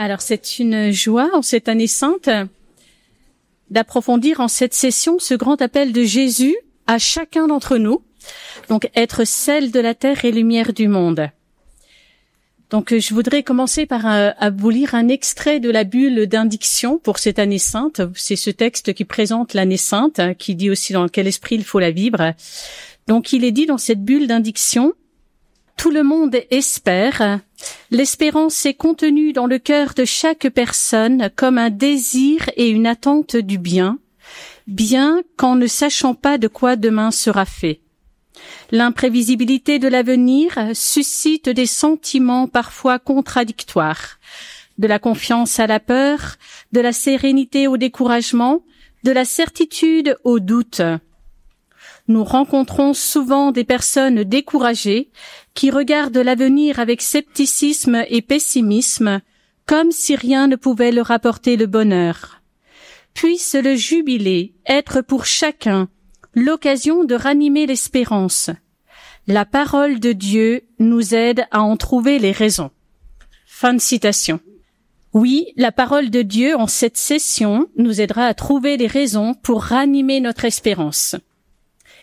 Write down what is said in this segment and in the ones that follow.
Alors, c'est une joie en cette année sainte d'approfondir en cette session ce grand appel de Jésus à chacun d'entre nous. Donc, être sel de la terre et lumière du monde. Donc, je voudrais commencer par à vous lire un extrait de la bulle d'indiction pour cette année sainte. C'est ce texte qui présente l'année sainte, qui dit aussi dans quel esprit il faut la vivre. Donc, il est dit dans cette bulle d'indiction: tout le monde espère. L'espérance est contenue dans le cœur de chaque personne comme un désir et une attente du bien, bien qu'en ne sachant pas de quoi demain sera fait. L'imprévisibilité de l'avenir suscite des sentiments parfois contradictoires, de la confiance à la peur, de la sérénité au découragement, de la certitude au doute. Nous rencontrons souvent des personnes découragées qui regardent l'avenir avec scepticisme et pessimisme, comme si rien ne pouvait leur apporter le bonheur. Puisse le jubilé être pour chacun l'occasion de ranimer l'espérance. La parole de Dieu nous aide à en trouver les raisons. Fin de citation. Oui, la parole de Dieu en cette session nous aidera à trouver les raisons pour ranimer notre espérance.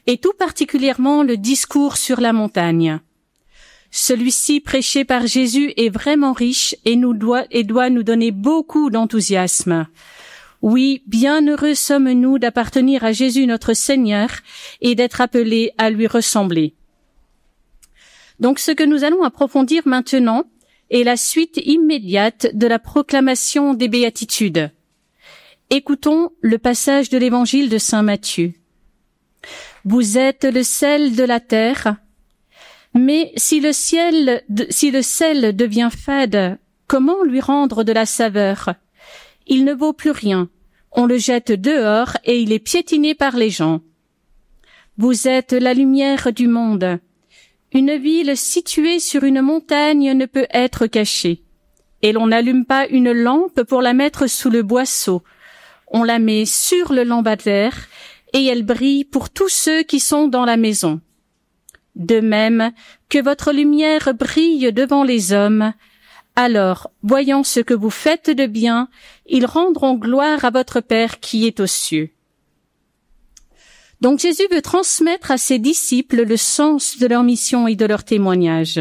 Et tout particulièrement le discours sur la montagne. Celui-ci prêché par Jésus est vraiment riche et doit nous donner beaucoup d'enthousiasme. Oui, bienheureux sommes-nous d'appartenir à Jésus notre Seigneur et d'être appelés à lui ressembler. Donc ce que nous allons approfondir maintenant est la suite immédiate de la proclamation des béatitudes. Écoutons le passage de l'évangile de saint Matthieu. Vous êtes le sel de la terre, mais si le sel devient fade, comment lui rendre de la saveur? Il ne vaut plus rien. On le jette dehors et il est piétiné par les gens. Vous êtes la lumière du monde. Une ville située sur une montagne ne peut être cachée. Et l'on n'allume pas une lampe pour la mettre sous le boisseau. On la met sur le lampadaire et elle brille pour tous ceux qui sont dans la maison. De même que votre lumière brille devant les hommes, alors, voyant ce que vous faites de bien, ils rendront gloire à votre Père qui est aux cieux. Donc Jésus veut transmettre à ses disciples le sens de leur mission et de leur témoignage.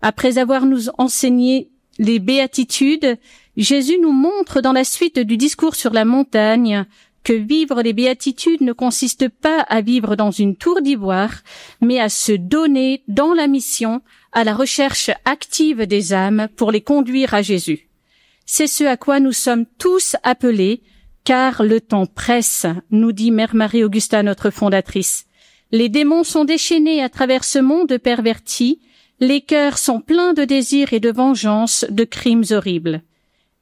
Après avoir nous enseigné les béatitudes, Jésus nous montre dans la suite du discours sur la montagne que vivre les béatitudes ne consiste pas à vivre dans une tour d'ivoire, mais à se donner dans la mission, à la recherche active des âmes pour les conduire à Jésus. C'est ce à quoi nous sommes tous appelés, car le temps presse, nous dit Mère Marie-Augusta, notre fondatrice. Les démons sont déchaînés à travers ce monde perverti, les cœurs sont pleins de désirs et de vengeance, de crimes horribles.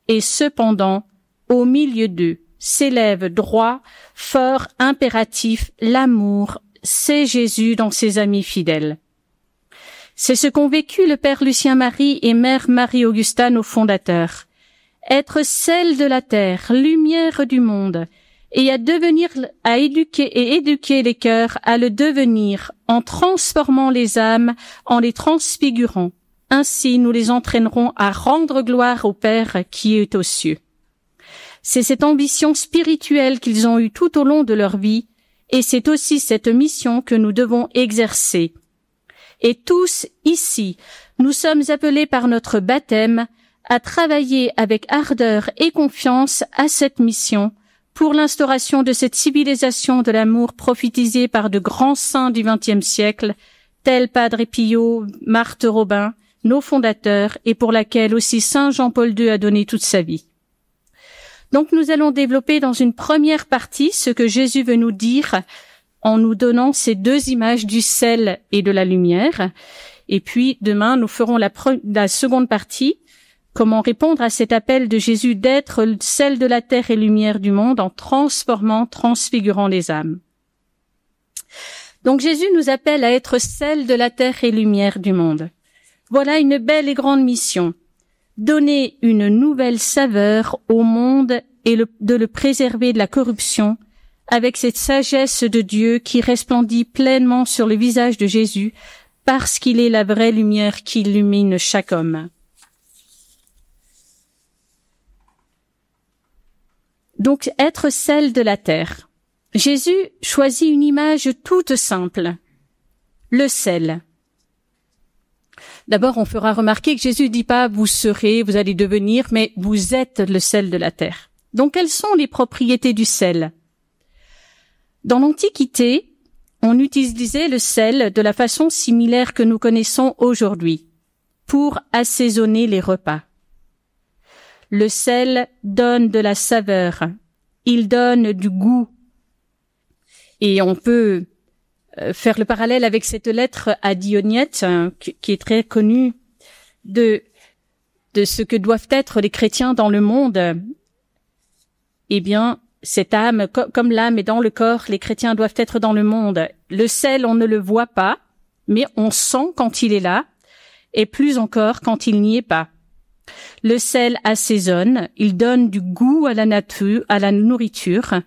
Et cependant, au milieu d'eux, s'élève droit, fort, impératif, l'amour, c'est Jésus dans ses amis fidèles. C'est ce qu'ont vécu le Père Lucien Marie et Mère Marie-Augusta, nos fondateurs. Être sel de la terre, lumière du monde, et à éduquer les cœurs à le devenir en transformant les âmes, en les transfigurant. Ainsi, nous les entraînerons à rendre gloire au Père qui est aux cieux. C'est cette ambition spirituelle qu'ils ont eue tout au long de leur vie, et c'est aussi cette mission que nous devons exercer. Et tous, ici, nous sommes appelés par notre baptême à travailler avec ardeur et confiance à cette mission pour l'instauration de cette civilisation de l'amour prophétisée par de grands saints du XXe siècle, tels Padre Pio, Marthe Robin, nos fondateurs, et pour laquelle aussi Saint Jean-Paul II a donné toute sa vie. Donc nous allons développer dans une première partie ce que Jésus veut nous dire en nous donnant ces deux images du sel et de la lumière. Et puis demain, nous ferons la seconde partie, comment répondre à cet appel de Jésus d'être le sel de la terre et lumière du monde en transfigurant les âmes. Donc Jésus nous appelle à être sel de la terre et lumière du monde. Voilà une belle et grande mission. Donner une nouvelle saveur au monde et de le préserver de la corruption avec cette sagesse de Dieu qui resplendit pleinement sur le visage de Jésus parce qu'il est la vraie lumière qui illumine chaque homme. Donc, être sel de la terre. Jésus choisit une image toute simple. Le sel. D'abord, on fera remarquer que Jésus dit pas « vous serez, vous allez devenir », mais « vous êtes le sel de la terre ». Donc, quelles sont les propriétés du sel? Dans l'Antiquité, on utilisait le sel de la façon similaire que nous connaissons aujourd'hui, pour assaisonner les repas. Le sel donne de la saveur, il donne du goût. Et on peut faire le parallèle avec cette lettre à Dionyette, qui est très connue, de ce que doivent être les chrétiens dans le monde. Eh bien, cette âme, comme l'âme est dans le corps, les chrétiens doivent être dans le monde. Le sel, on ne le voit pas, mais on sent quand il est là, et plus encore quand il n'y est pas. Le sel assaisonne, il donne du goût à la nature, à la nourriture,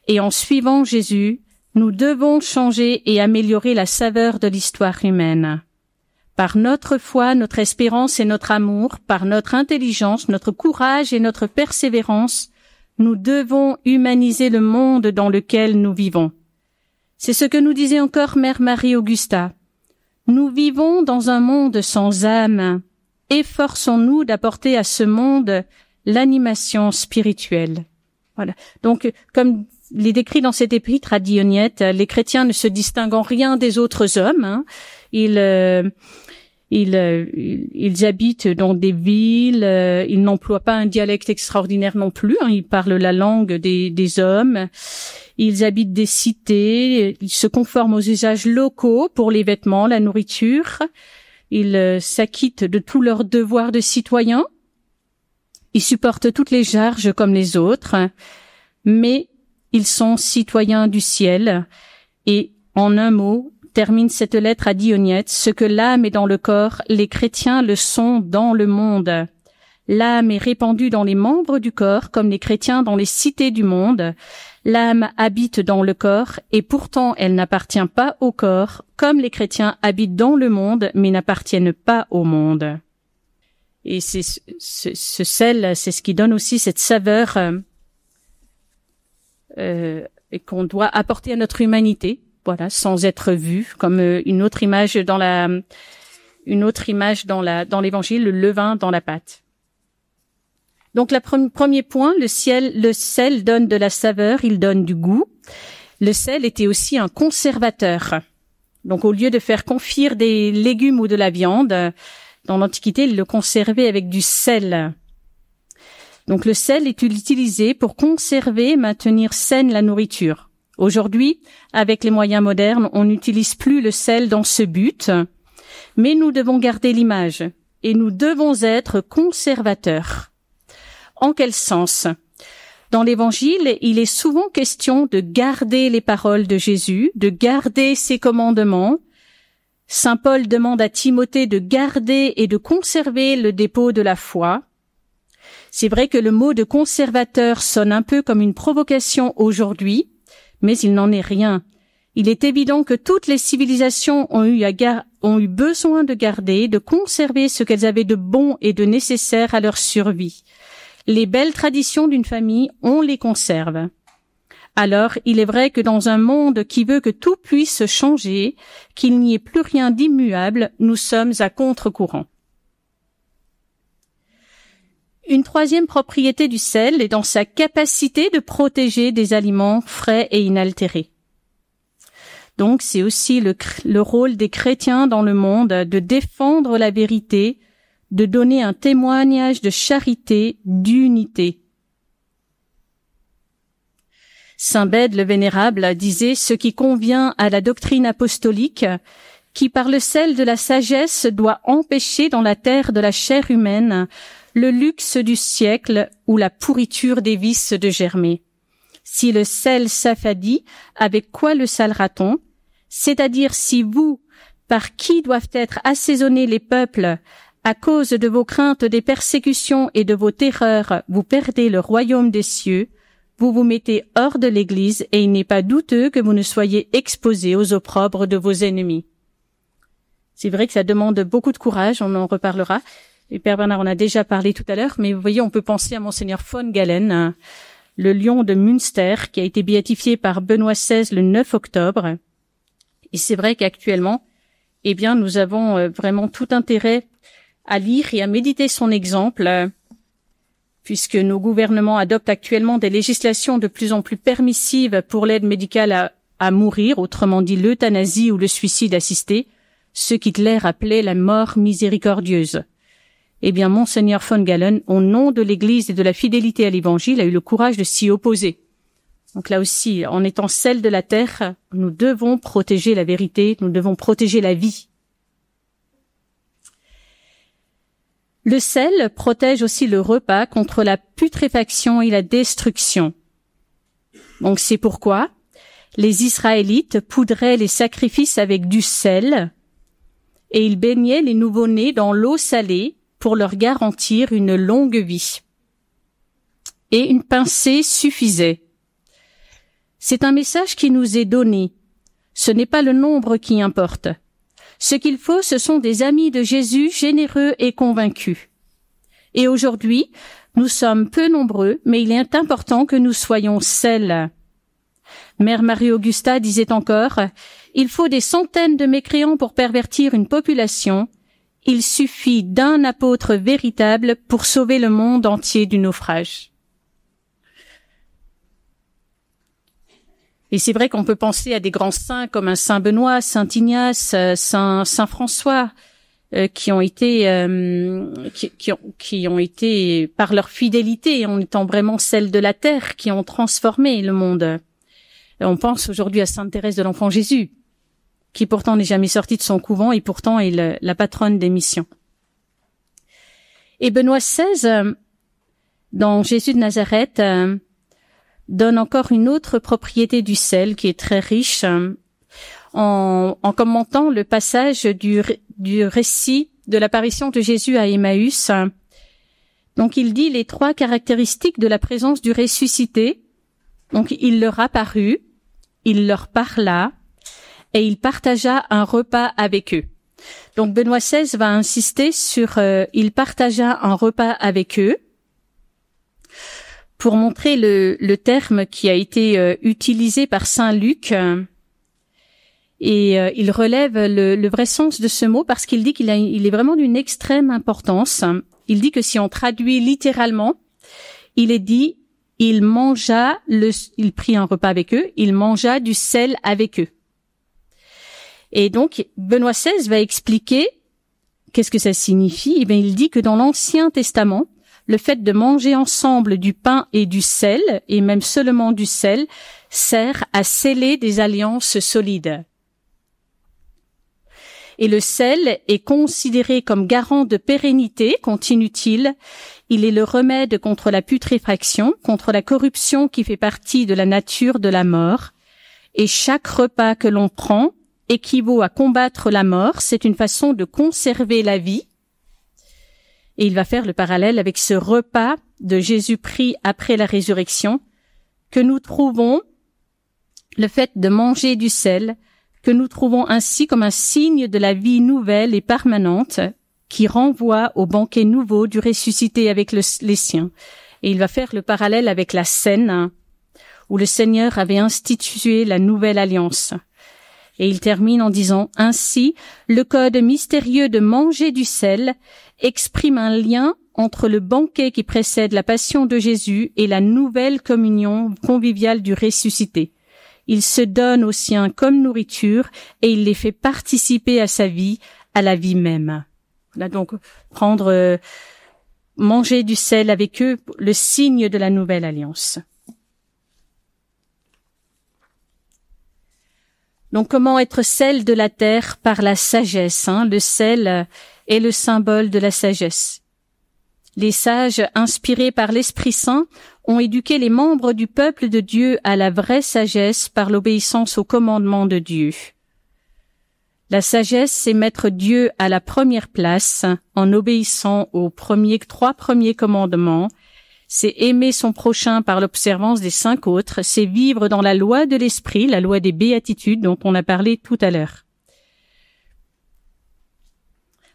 et en suivant Jésus, nous devons changer et améliorer la saveur de l'histoire humaine. Par notre foi, notre espérance et notre amour, par notre intelligence, notre courage et notre persévérance, nous devons humaniser le monde dans lequel nous vivons. C'est ce que nous disait encore Mère Marie-Augusta. Nous vivons dans un monde sans âme. Efforçons-nous d'apporter à ce monde l'animation spirituelle. Voilà. Donc, comme il est décrit dans cette épître à Dionyette, les chrétiens ne se distinguent en rien des autres hommes. Ils habitent dans des villes, ils n'emploient pas un dialecte extraordinaire non plus, ils parlent la langue des hommes, ils habitent des cités, ils se conforment aux usages locaux pour les vêtements, la nourriture, ils s'acquittent de tous leurs devoirs de citoyens, ils supportent toutes les charges comme les autres, mais ils sont citoyens du ciel. Et en un mot, termine cette lettre à Dionyette, ce que l'âme est dans le corps, les chrétiens le sont dans le monde. L'âme est répandue dans les membres du corps, comme les chrétiens dans les cités du monde. L'âme habite dans le corps, et pourtant elle n'appartient pas au corps, comme les chrétiens habitent dans le monde, mais n'appartiennent pas au monde. Et c'est ce sel, c'est ce qui donne aussi cette saveur et qu'on doit apporter à notre humanité. Voilà, sans être vu, comme une autre image dans l'évangile, le levain dans la pâte. Donc, premier point, le sel donne de la saveur, il donne du goût. Le sel était aussi un conservateur. Donc, au lieu de faire confire des légumes ou de la viande, dans l'Antiquité, ils le conservaient avec du sel. Donc, le sel est utilisé pour conserver et maintenir saine la nourriture. Aujourd'hui, avec les moyens modernes, on n'utilise plus le sel dans ce but, mais nous devons garder l'image et nous devons être conservateurs. En quel sens? Dans l'Évangile, il est souvent question de garder les paroles de Jésus, de garder ses commandements. Saint Paul demande à Timothée de garder et de conserver le dépôt de la foi. C'est vrai que le mot de conservateur sonne un peu comme une provocation aujourd'hui, mais il n'en est rien. Il est évident que toutes les civilisations ont eu besoin de garder, de conserver ce qu'elles avaient de bon et de nécessaire à leur survie. Les belles traditions d'une famille, on les conserve. Alors, il est vrai que dans un monde qui veut que tout puisse changer, qu'il n'y ait plus rien d'immuable, nous sommes à contre-courant. Une troisième propriété du sel est dans sa capacité de protéger des aliments frais et inaltérés. Donc, c'est aussi le rôle des chrétiens dans le monde de défendre la vérité, de donner un témoignage de charité, d'unité. Saint Bède le Vénérable disait « Ce qui convient à la doctrine apostolique, qui par le sel de la sagesse doit empêcher dans la terre de la chair humaine le luxe du siècle ou la pourriture des vices de germer. Si le sel s'affadit, avec quoi le salera-t-on? C'est-à-dire si vous, par qui doivent être assaisonnés les peuples, à cause de vos craintes des persécutions et de vos terreurs, vous perdez le royaume des cieux, vous vous mettez hors de l'Église et il n'est pas douteux que vous ne soyez exposés aux opprobres de vos ennemis. » C'est vrai que ça demande beaucoup de courage, on en reparlera. Et Père Bernard en a déjà parlé tout à l'heure, mais vous voyez, on peut penser à Monseigneur von Galen, le lion de Münster, qui a été béatifié par Benoît XVI le 9 octobre. Et c'est vrai qu'actuellement, nous avons vraiment tout intérêt à lire et à méditer son exemple, puisque nos gouvernements adoptent actuellement des législations de plus en plus permissives pour l'aide médicale à mourir, autrement dit l'euthanasie ou le suicide assisté, ce qu'Hitler appelait la mort miséricordieuse. Monseigneur von Galen, au nom de l'Église et de la fidélité à l'Évangile, a eu le courage de s'y opposer. Donc là aussi, en étant sel de la terre, nous devons protéger la vérité, nous devons protéger la vie. Le sel protège aussi le repas contre la putréfaction et la destruction. Donc c'est pourquoi les Israélites poudraient les sacrifices avec du sel et ils baignaient les nouveau-nés dans l'eau salée pour leur garantir une longue vie. Et une pincée suffisait. C'est un message qui nous est donné. Ce n'est pas le nombre qui importe. Ce qu'il faut, ce sont des amis de Jésus généreux et convaincus. Et aujourd'hui, nous sommes peu nombreux, mais il est important que nous soyons sel. Mère Marie-Augusta disait encore, « Il faut des centaines de mécréants pour pervertir une population. Il suffit d'un apôtre véritable pour sauver le monde entier du naufrage. » Et c'est vrai qu'on peut penser à des grands saints comme un Saint Benoît, Saint Ignace, Saint François, qui ont été par leur fidélité, en étant vraiment celles de la terre, qui ont transformé le monde. Et on pense aujourd'hui à Sainte Thérèse de l'Enfant Jésus, qui pourtant n'est jamais sortie de son couvent et pourtant est la patronne des missions. Et Benoît XVI, dans Jésus de Nazareth, donne encore une autre propriété du sel qui est très riche en commentant le passage du récit de l'apparition de Jésus à Emmaüs. Donc il dit les 3 caractéristiques de la présence du ressuscité. Donc il leur apparut, il leur parla et il partagea un repas avec eux. Donc Benoît XVI va insister sur il partagea un repas avec eux, pour montrer le terme qui a été utilisé par saint Luc. Et il relève le vrai sens de ce mot parce qu'il dit qu'il est vraiment d'une extrême importance. Il dit que si on traduit littéralement, il est dit il prit un repas avec eux, il mangea du sel avec eux. Et donc Benoît XVI va expliquer qu'est-ce que ça signifie. Eh bien, il dit que dans l'Ancien Testament, le fait de manger ensemble du pain et du sel, et même seulement du sel, sert à sceller des alliances solides. Et le sel est considéré comme garant de pérennité, continue-t-il. Il est le remède contre la putréfaction, contre la corruption qui fait partie de la nature de la mort. Et chaque repas que l'on prend équivaut à combattre la mort. C'est une façon de conserver la vie. Et il va faire le parallèle avec ce repas de Jésus pris après la résurrection, que nous trouvons, le fait de manger du sel, que nous trouvons ainsi comme un signe de la vie nouvelle et permanente, qui renvoie au banquet nouveau du ressuscité avec les siens. Et il va faire le parallèle avec la scène, où le Seigneur avait institué la nouvelle alliance. Et il termine en disant « Ainsi, le code mystérieux de manger du sel exprime un lien entre le banquet qui précède la passion de Jésus et la nouvelle communion conviviale du ressuscité. Il se donne aux siens comme nourriture et il les fait participer à sa vie, à la vie même. » Là donc, manger du sel avec eux, le signe de la nouvelle alliance. Donc, comment être sel de la terre par la sagesse, Le sel est le symbole de la sagesse. Les sages, inspirés par l'Esprit Saint, ont éduqué les membres du peuple de Dieu à la vraie sagesse par l'obéissance aux commandements de Dieu. La sagesse, c'est mettre Dieu à la première place en obéissant aux 3 premiers commandements. C'est aimer son prochain par l'observance des 5 autres. C'est vivre dans la loi de l'esprit, la loi des béatitudes dont on a parlé tout à l'heure.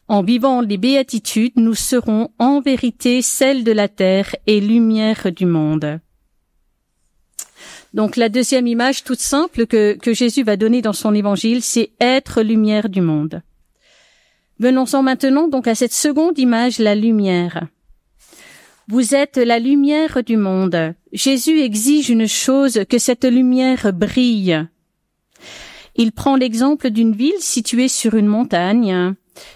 En vivant les béatitudes, nous serons en vérité sel de la terre et lumière du monde. Donc la deuxième image toute simple que Jésus va donner dans son évangile, c'est être lumière du monde. Venons-en maintenant donc à cette seconde image, la lumière. Vous êtes la lumière du monde. Jésus exige une chose, que cette lumière brille. Il prend l'exemple d'une ville située sur une montagne,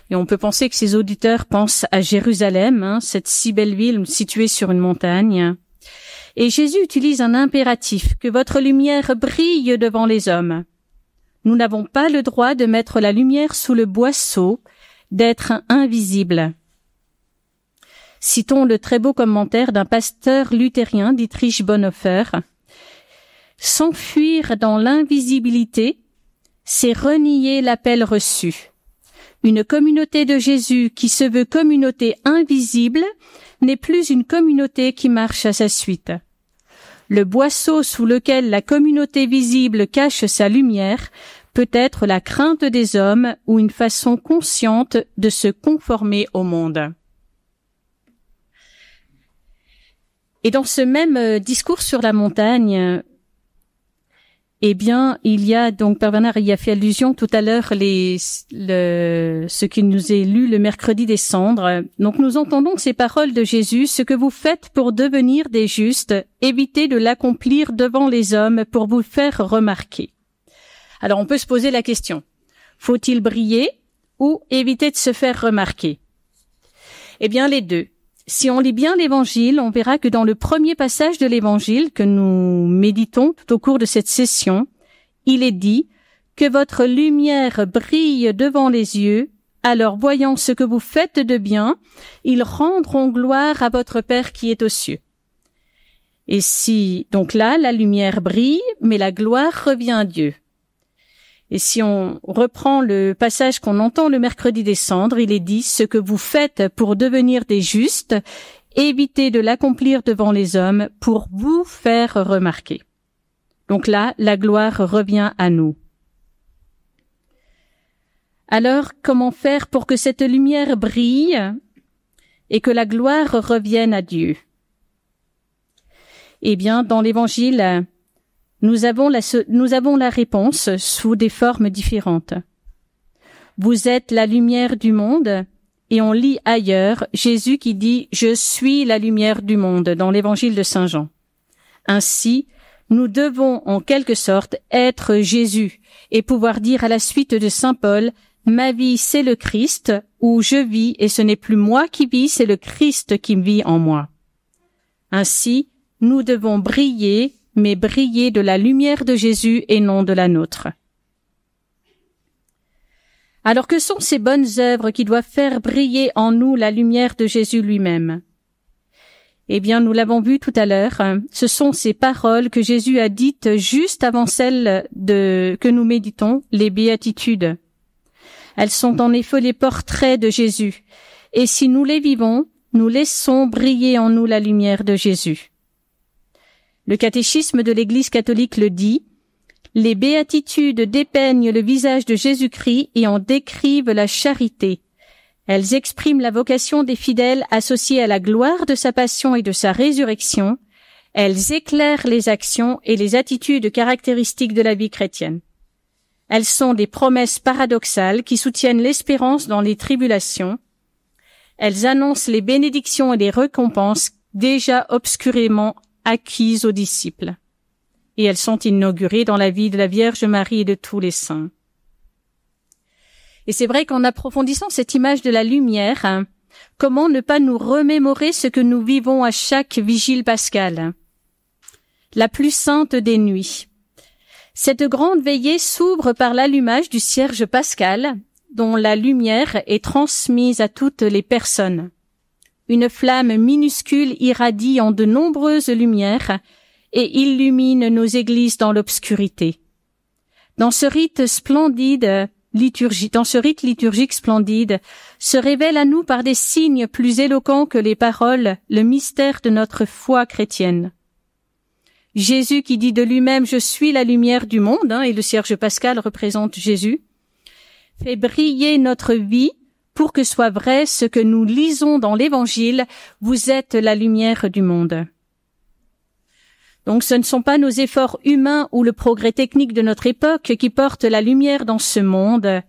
et on peut penser que ses auditeurs pensent à Jérusalem, cette si belle ville située sur une montagne. Et Jésus utilise un impératif, que votre lumière brille devant les hommes. Nous n'avons pas le droit de mettre la lumière sous le boisseau, d'être invisible. Citons le très beau commentaire d'un pasteur luthérien, Dietrich Bonhoeffer. S'enfuir dans l'invisibilité, c'est renier l'appel reçu. Une communauté de Jésus qui se veut communauté invisible n'est plus une communauté qui marche à sa suite. Le boisseau sous lequel la communauté visible cache sa lumière peut être la crainte des hommes ou une façon consciente de se conformer au monde. Et dans ce même discours sur la montagne, eh bien, il y a donc, Père Bernard y a fait allusion tout à l'heure, ce qui nous est lu le mercredi des cendres. Donc, nous entendons ces paroles de Jésus: ce que vous faites pour devenir des justes, évitez de l'accomplir devant les hommes pour vous faire remarquer. Alors, on peut se poser la question: faut-il briller ou éviter de se faire remarquer? Eh bien, les deux. Si on lit bien l'Évangile, on verra que dans le premier passage de l'Évangile que nous méditons tout au cours de cette session, il est dit que votre lumière brille devant les yeux, alors voyant ce que vous faites de bien, ils rendront gloire à votre Père qui est aux cieux. Et si, donc là, la lumière brille, mais la gloire revient à Dieu. Et si on reprend le passage qu'on entend le mercredi des cendres, il est dit: ce que vous faites pour devenir des justes, évitez de l'accomplir devant les hommes pour vous faire remarquer. Donc là, la gloire revient à nous. Alors, comment faire pour que cette lumière brille et que la gloire revienne à Dieu? Eh bien, dans l'Évangile, nous avons la réponse sous des formes différentes. Vous êtes la lumière du monde, et on lit ailleurs Jésus qui dit « Je suis la lumière du monde » dans l'Évangile de Saint Jean. Ainsi, nous devons en quelque sorte être Jésus et pouvoir dire à la suite de Saint Paul « Ma vie, c'est le Christ, où je vis, et ce n'est plus moi qui vis, c'est le Christ qui vit en moi. » Ainsi, nous devons briller, mais briller de la lumière de Jésus et non de la nôtre. Alors que sont ces bonnes œuvres qui doivent faire briller en nous la lumière de Jésus lui-même? Eh bien, nous l'avons vu tout à l'heure, ce sont ces paroles que Jésus a dites juste avant celles que nous méditons, les béatitudes. Elles sont en effet les portraits de Jésus, et si nous les vivons, nous laissons briller en nous la lumière de Jésus. Le catéchisme de l'Église catholique le dit: les béatitudes dépeignent le visage de Jésus-Christ et en décrivent la charité. Elles expriment la vocation des fidèles associée à la gloire de sa passion et de sa résurrection. Elles éclairent les actions et les attitudes caractéristiques de la vie chrétienne. Elles sont des promesses paradoxales qui soutiennent l'espérance dans les tribulations. Elles annoncent les bénédictions et les récompenses déjà obscurément acquises aux disciples. Et elles sont inaugurées dans la vie de la Vierge Marie et de tous les saints. Et c'est vrai qu'en approfondissant cette image de la lumière, comment ne pas nous remémorer ce que nous vivons à chaque vigile pascale? La plus sainte des nuits. Cette grande veillée s'ouvre par l'allumage du cierge pascal, dont la lumière est transmise à toutes les personnes. Une flamme minuscule irradie en de nombreuses lumières et illumine nos églises dans l'obscurité. Dans ce rite liturgique splendide, se révèle à nous par des signes plus éloquents que les paroles le mystère de notre foi chrétienne. Jésus qui dit de lui-même « Je suis la lumière du monde », et le cierge pascal représente Jésus, fait briller notre vie pour que soit vrai ce que nous lisons dans l'Évangile, « Vous êtes la lumière du monde ». Donc ce ne sont pas nos efforts humains ou le progrès technique de notre époque qui portent la lumière dans ce monde.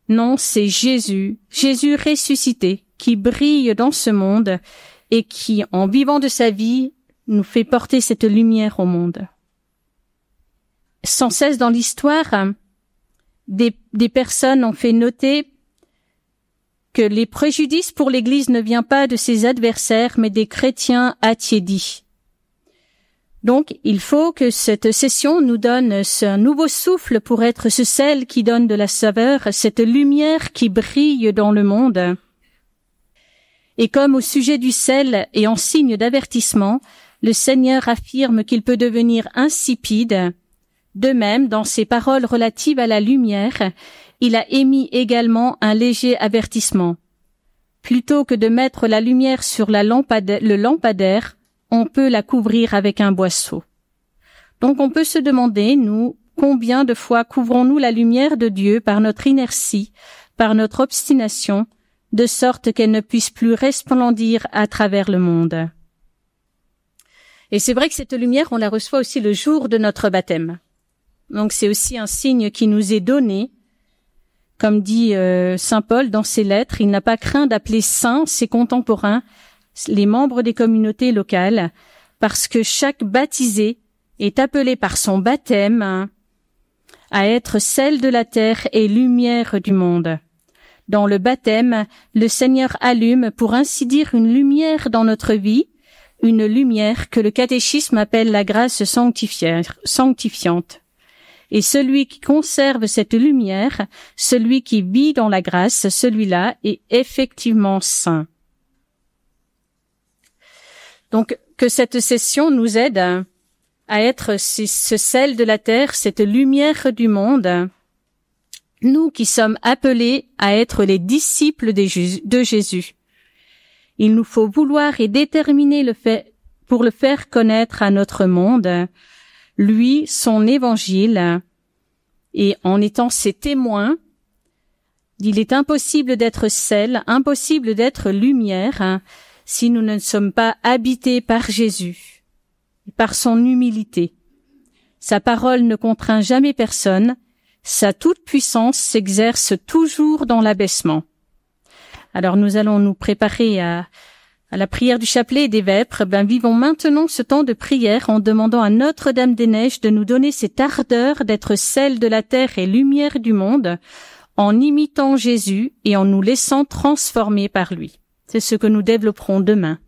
Non, c'est Jésus, Jésus ressuscité, qui brille dans ce monde et qui, en vivant de sa vie, nous fait porter cette lumière au monde. Sans cesse dans l'histoire, des personnes ont fait noter que les préjudices pour l'Église ne viennent pas de ses adversaires, mais des chrétiens attiédis. Donc, il faut que cette session nous donne ce nouveau souffle pour être ce sel qui donne de la saveur, cette lumière qui brille dans le monde. Et comme au sujet du sel et en signe d'avertissement, le Seigneur affirme qu'il peut devenir insipide, de même, dans ses paroles relatives à la lumière, il a émis également un léger avertissement. Plutôt que de mettre la lumière sur le lampadaire, on peut la couvrir avec un boisseau. Donc on peut se demander, nous, combien de fois couvrons-nous la lumière de Dieu par notre inertie, par notre obstination, de sorte qu'elle ne puisse plus resplendir à travers le monde. Et c'est vrai que cette lumière, on la reçoit aussi le jour de notre baptême. Donc c'est aussi un signe qui nous est donné. Comme dit saint Paul dans ses lettres, il n'a pas craint d'appeler saints ses contemporains, les membres des communautés locales, parce que chaque baptisé est appelé par son baptême à être sel de la terre et lumière du monde. Dans le baptême, le Seigneur allume, pour ainsi dire, une lumière dans notre vie, une lumière que le catéchisme appelle la grâce sanctifiante. Et celui qui conserve cette lumière, celui qui vit dans la grâce, celui-là est effectivement saint. Donc, que cette session nous aide à être ce sel de la terre, cette lumière du monde, nous qui sommes appelés à être les disciples de Jésus. Il nous faut vouloir et déterminer pour le faire connaître à notre monde, lui, son évangile, et en étant ses témoins, il est impossible d'être sel, impossible d'être lumière, si nous ne sommes pas habités par Jésus, par son humilité. Sa parole ne contraint jamais personne, sa toute-puissance s'exerce toujours dans l'abaissement. Alors nous allons nous préparer à la prière du chapelet et des vêpres. Vivons maintenant ce temps de prière en demandant à Notre-Dame-des-Neiges de nous donner cette ardeur d'être sel de la terre et lumière du monde, en imitant Jésus et en nous laissant transformer par lui. C'est ce que nous développerons demain.